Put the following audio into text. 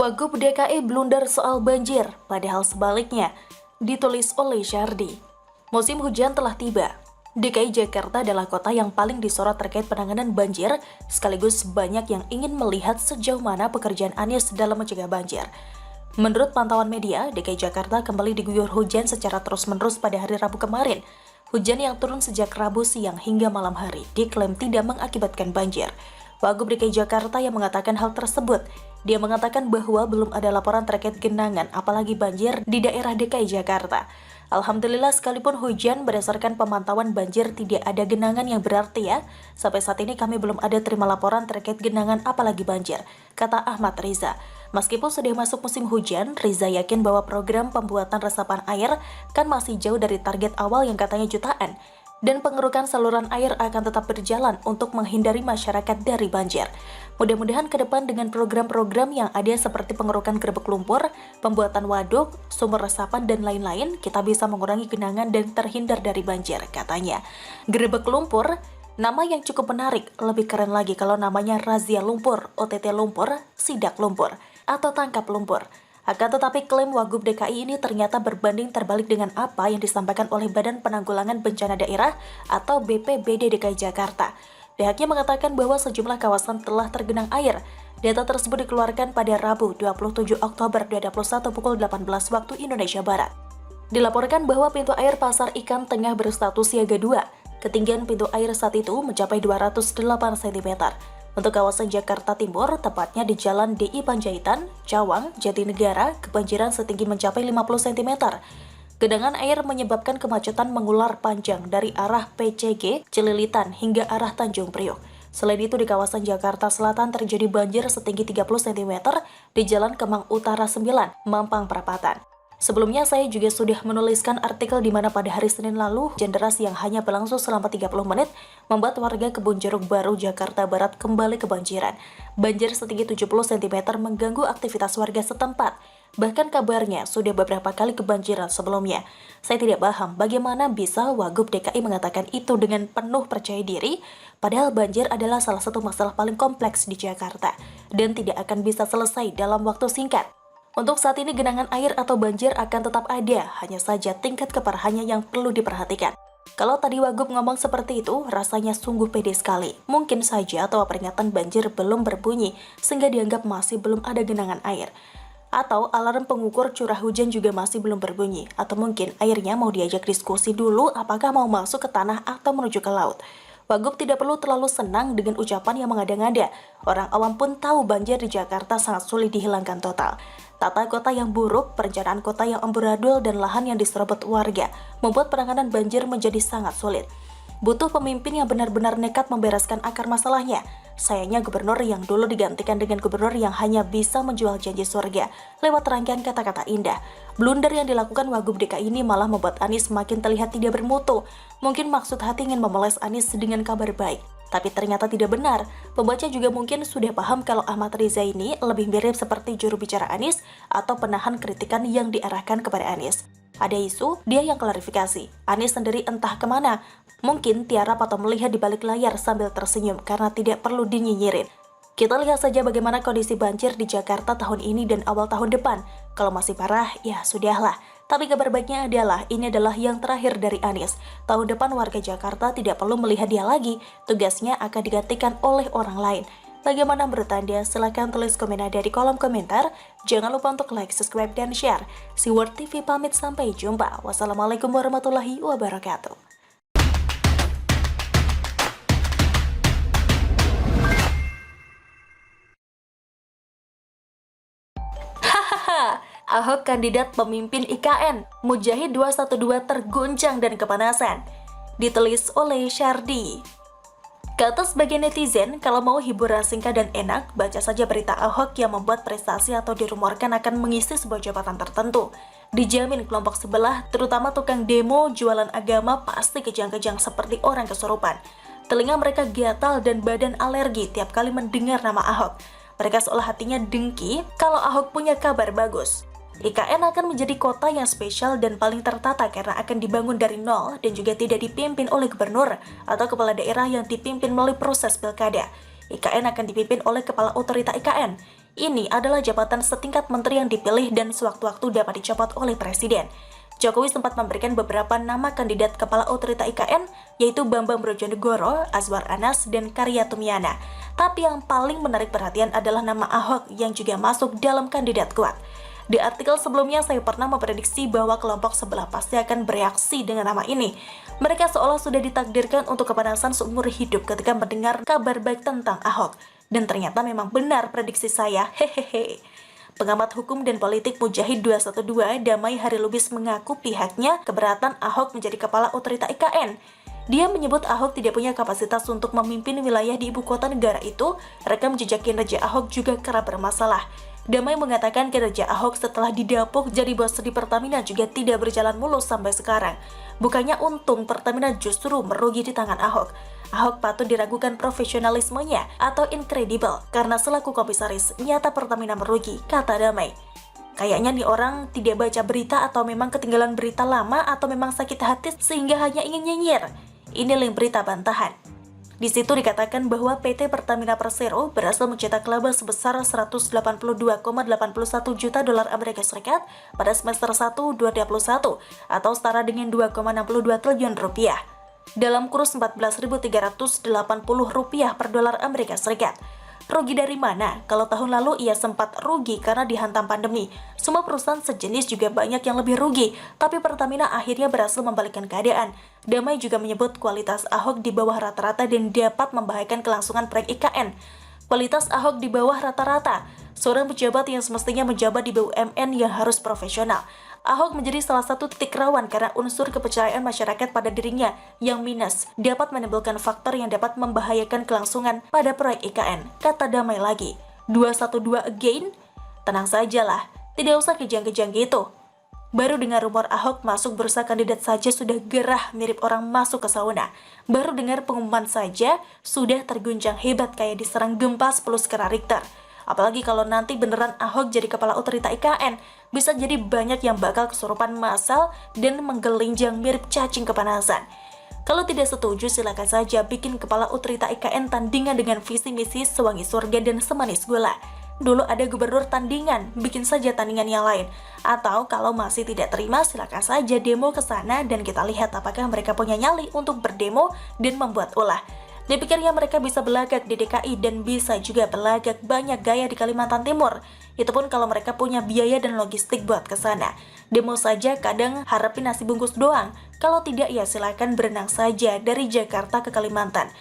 Wagub DKI blunder soal banjir, padahal sebaliknya, ditulis oleh Syardi. Musim hujan telah tiba. DKI Jakarta adalah kota yang paling disorot terkait penanganan banjir, sekaligus banyak yang ingin melihat sejauh mana pekerjaan Anies dalam mencegah banjir. Menurut pantauan media, DKI Jakarta kembali diguyur hujan secara terus-menerus pada hari Rabu kemarin. Hujan yang turun sejak Rabu siang hingga malam hari diklaim tidak mengakibatkan banjir. Wagub DKI Jakarta yang mengatakan hal tersebut. Dia mengatakan bahwa belum ada laporan terkait genangan apalagi banjir di daerah DKI Jakarta. Alhamdulillah sekalipun hujan berdasarkan pemantauan banjir tidak ada genangan yang berarti ya. Sampai saat ini kami belum ada terima laporan terkait genangan apalagi banjir, kata Ahmad Riza. Meskipun sudah masuk musim hujan, Riza yakin bahwa program pembuatan resapan air kan masih jauh dari target awal yang katanya jutaan. Dan pengerukan saluran air akan tetap berjalan untuk menghindari masyarakat dari banjir. Mudah-mudahan ke depan dengan program-program yang ada seperti pengerukan gerbek lumpur, pembuatan waduk, sumber resapan, dan lain-lain, kita bisa mengurangi genangan dan terhindar dari banjir, katanya. Gerbek lumpur, nama yang cukup menarik, lebih keren lagi kalau namanya razia lumpur, OTT lumpur, sidak lumpur, atau tangkap lumpur. Akan tetapi klaim Wagub DKI ini ternyata berbanding terbalik dengan apa yang disampaikan oleh Badan Penanggulangan Bencana Daerah atau BPBD DKI Jakarta. Pihaknya mengatakan bahwa sejumlah kawasan telah tergenang air. Data tersebut dikeluarkan pada Rabu 27 Oktober 2021 pukul 18 waktu Indonesia Barat. Dilaporkan bahwa pintu air Pasar Ikan tengah berstatus siaga 2. Ketinggian pintu air saat itu mencapai 208 cm. Untuk kawasan Jakarta Timur, tepatnya di Jalan DI Panjaitan, Cawang, Jatinegara, kebanjiran setinggi mencapai 50 cm. Genangan air menyebabkan kemacetan mengular panjang dari arah PCG, Cililitan, hingga arah Tanjung Priok. Selain itu, di kawasan Jakarta Selatan terjadi banjir setinggi 30 cm di Jalan Kemang Utara 9, Mampang Perapatan. Sebelumnya saya juga sudah menuliskan artikel di mana pada hari Senin lalu, hujan deras yang hanya berlangsung selama 30 menit membuat warga Kebun Jeruk Baru, Jakarta Barat kembali kebanjiran. Banjir setinggi 70 cm mengganggu aktivitas warga setempat. Bahkan kabarnya sudah beberapa kali kebanjiran sebelumnya. Saya tidak paham bagaimana bisa Wagub DKI mengatakan itu dengan penuh percaya diri, padahal banjir adalah salah satu masalah paling kompleks di Jakarta dan tidak akan bisa selesai dalam waktu singkat. Untuk saat ini genangan air atau banjir akan tetap ada, hanya saja tingkat keparahannya yang perlu diperhatikan. Kalau tadi Wagub ngomong seperti itu, rasanya sungguh pede sekali. Mungkin saja atau peringatan banjir belum berbunyi, sehingga dianggap masih belum ada genangan air. Atau alarm pengukur curah hujan juga masih belum berbunyi. Atau mungkin airnya mau diajak diskusi dulu apakah mau masuk ke tanah atau menuju ke laut. Wagub tidak perlu terlalu senang dengan ucapan yang mengada-ngada. Orang awam pun tahu banjir di Jakarta sangat sulit dihilangkan total. Tata kota yang buruk, perencanaan kota yang amburadul, dan lahan yang diserobot warga membuat penanganan banjir menjadi sangat sulit. Butuh pemimpin yang benar-benar nekat membereskan akar masalahnya. Sayangnya gubernur yang dulu digantikan dengan gubernur yang hanya bisa menjual janji surga lewat rangkaian kata-kata indah. Blunder yang dilakukan Wagub DKI ini malah membuat Anies semakin terlihat tidak bermutu. Mungkin maksud hati ingin memoles Anies dengan kabar baik. Tapi ternyata tidak benar. Pembaca juga mungkin sudah paham kalau Ahmad Riza ini lebih mirip seperti juru bicara Anies atau penahan kritikan yang diarahkan kepada Anies. Ada isu, dia yang klarifikasi. Anies sendiri entah kemana. Mungkin tiarap atau melihat di balik layar sambil tersenyum karena tidak perlu dinyinyirin. Kita lihat saja bagaimana kondisi banjir di Jakarta tahun ini dan awal tahun depan. Kalau masih parah, ya sudahlah. Tapi kabar baiknya adalah ini adalah yang terakhir dari Anies. Tahun depan warga Jakarta tidak perlu melihat dia lagi. Tugasnya akan digantikan oleh orang lain. Bagaimana menurut Anda? Silahkan tulis komen Anda di kolom komentar. Jangan lupa untuk like, subscribe, dan share. Siward TV pamit sampai jumpa. Wassalamualaikum warahmatullahi wabarakatuh. Ahok kandidat pemimpin IKN, Mujahid 212 tergoncang dan kepanasan. Ditulis oleh Syardi. Kata sebagian netizen, kalau mau hiburan singkat dan enak, baca saja berita Ahok yang membuat prestasi atau dirumorkan akan mengisi sebuah jabatan tertentu. Dijamin kelompok sebelah, terutama tukang demo, jualan agama, pasti kejang-kejang seperti orang kesurupan. Telinga mereka gatal dan badan alergi tiap kali mendengar nama Ahok. Mereka seolah hatinya dengki kalau Ahok punya kabar bagus. IKN akan menjadi kota yang spesial dan paling tertata karena akan dibangun dari nol dan juga tidak dipimpin oleh gubernur atau kepala daerah yang dipimpin melalui proses pilkada. IKN akan dipimpin oleh kepala otorita IKN. Ini adalah jabatan setingkat menteri yang dipilih dan sewaktu-waktu dapat dicopot oleh presiden. Jokowi sempat memberikan beberapa nama kandidat kepala otorita IKN, yaitu Bambang Brojonegoro, Azwar Anas, dan Karya Tumiana. Tapi yang paling menarik perhatian adalah nama Ahok yang juga masuk dalam kandidat kuat. Di artikel sebelumnya saya pernah memprediksi bahwa kelompok sebelah pasti akan bereaksi dengan nama ini. Mereka seolah sudah ditakdirkan untuk kepanasan seumur hidup ketika mendengar kabar baik tentang Ahok. Dan ternyata memang benar prediksi saya, hehehe. Pengamat hukum dan politik Mujahid 212, Damai Hari Lubis mengaku pihaknya keberatan Ahok menjadi kepala otorita IKN. Dia menyebut Ahok tidak punya kapasitas untuk memimpin wilayah di ibu kota negara itu, rekam jejak kinerja Ahok juga kerap bermasalah. Damai mengatakan kinerja Ahok setelah didapuk jadi bos di Pertamina juga tidak berjalan mulus sampai sekarang. Bukannya untung, Pertamina justru merugi di tangan Ahok. Ahok patut diragukan profesionalismenya atau incredible karena selaku komisaris nyata Pertamina merugi, kata Damai. Kayaknya nih orang tidak baca berita atau memang ketinggalan berita lama atau memang sakit hati sehingga hanya ingin nyinyir. Ini link berita bantahan. Di situ dikatakan bahwa PT Pertamina Persero berhasil mencetak laba sebesar 182,81 juta dolar Amerika Serikat pada semester 1 2021 atau setara dengan 2,62 triliun rupiah. Dalam kurs 14.380 rupiah per dolar Amerika Serikat. Rugi dari mana? Kalau tahun lalu ia sempat rugi karena dihantam pandemi. Semua perusahaan sejenis juga banyak yang lebih rugi, tapi Pertamina akhirnya berhasil membalikkan keadaan. Damai juga menyebut kualitas Ahok di bawah rata-rata dan dapat membahayakan kelangsungan proyek IKN. Kualitas Ahok di bawah rata-rata. Seorang pejabat yang semestinya menjabat di BUMN yang harus profesional. Ahok menjadi salah satu titik rawan karena unsur kepercayaan masyarakat pada dirinya yang minus dapat menimbulkan faktor yang dapat membahayakan kelangsungan pada proyek IKN, kata Damai lagi. 212 again? Tenang sajalah, tidak usah kejang-kejang gitu. Baru dengar rumor Ahok masuk bursa kandidat saja sudah gerah mirip orang masuk ke sauna. Baru dengar pengumuman saja sudah terguncang hebat kayak diserang gempa 10 skala Richter. Apalagi kalau nanti beneran Ahok jadi kepala otorita IKN, bisa jadi banyak yang bakal kesurupan massal dan menggelinjang mirip cacing kepanasan. Kalau tidak setuju silakan saja bikin kepala otorita IKN tandingan dengan visi misi sewangi surga dan semanis gula. Dulu ada gubernur tandingan, bikin saja tandingan yang lain. Atau kalau masih tidak terima silakan saja demo ke sana dan kita lihat apakah mereka punya nyali untuk berdemo dan membuat ulah. Dipikirnya mereka bisa belagak di DKI dan bisa juga belagak banyak gaya di Kalimantan Timur. Itu pun kalau mereka punya biaya dan logistik buat ke sana. Demo saja kadang harapin nasi bungkus doang. Kalau tidak ya silakan berenang saja dari Jakarta ke Kalimantan.